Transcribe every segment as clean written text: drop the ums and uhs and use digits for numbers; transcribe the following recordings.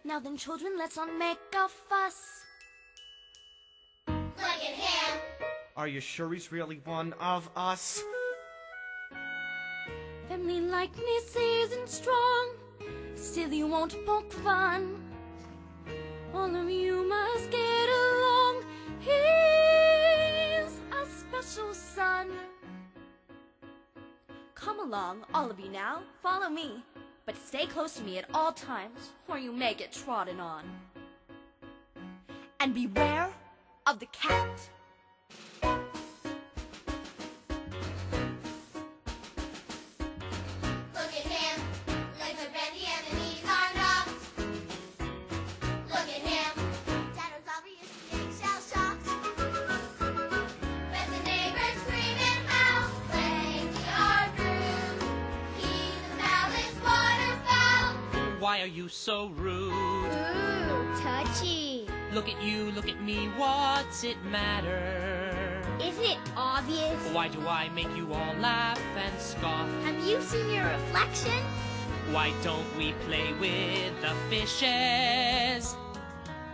Now then, children, let's not make a fuss. Look at him. Are you sure he's really one of us? Family likeness isn't strong, still you won't poke fun. All of you must get along. He's a special son. Come along, all of you now, follow me. But stay close to me at all times, or you may get trodden on. And beware of the cat. Look at him. Like a bendy enemies are not. Look at him. Dad was obviously eggshell shocked. But the neighbors scream and howl. Lazy or rude. He's a malice waterfowl. Why are you so rude? Ooh, touchy. Look at you, look at me, what's it matter? Isn't it obvious? Why do I make you all laugh and scoff? Have you seen your reflection? Why don't we play with the fishes?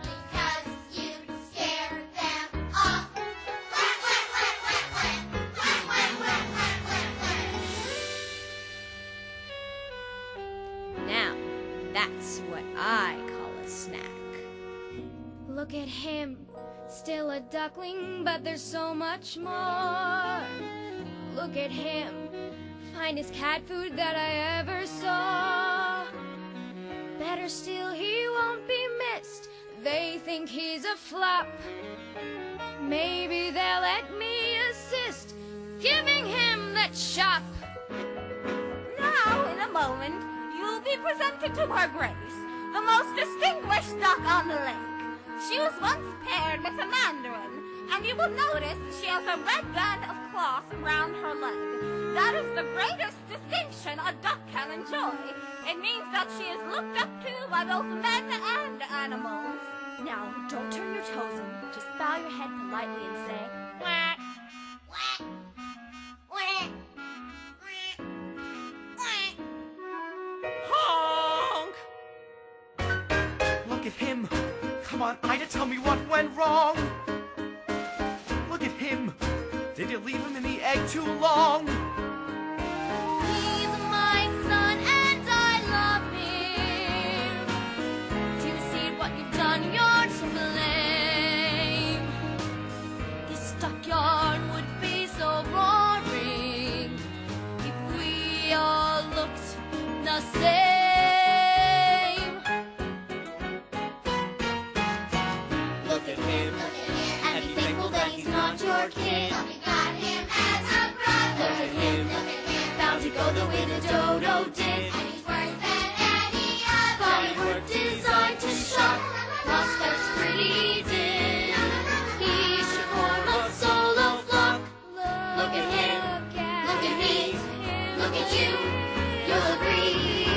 Because you scare them off. Quack, quack, quack, quack, quack. Quack, quack, quack, quack, quack, quack. Now, that's what I call a snack. Look at him, still a duckling, but there's so much more. Look at him, finest cat food that I ever saw. Better still, he won't be missed. They think he's a flop. Maybe they'll let me assist, giving him that chop. Now, in a moment, you'll be presented to Her Grace, the most distinguished duck on the lake. She was once paired with a mandarin, and you will notice she has a red band of cloth around her leg. That is the greatest distinction a duck can enjoy. It means that she is looked up to by both men and animals. Now, don't turn your toes in, just bow your head politely and say, quack. Quack. Quack. Quack. Honk! Look at him. Come on, Ida, tell me what went wrong. Look at him. Did you leave him in the egg too long? He's my son and I love him. Do you see what you've done? You're to blame. This stockyard would be so boring if we all looked the same. Look at him. And be thankful that he's not your kid. We got him as a brother. Look at him. Look at him. Bound to go the way the dodo did. And he's worse than any other. Body work designed to shock. Prospects pretty dim. He should form a solo flock. Look at him. Look at me. Look at you. You'll agree.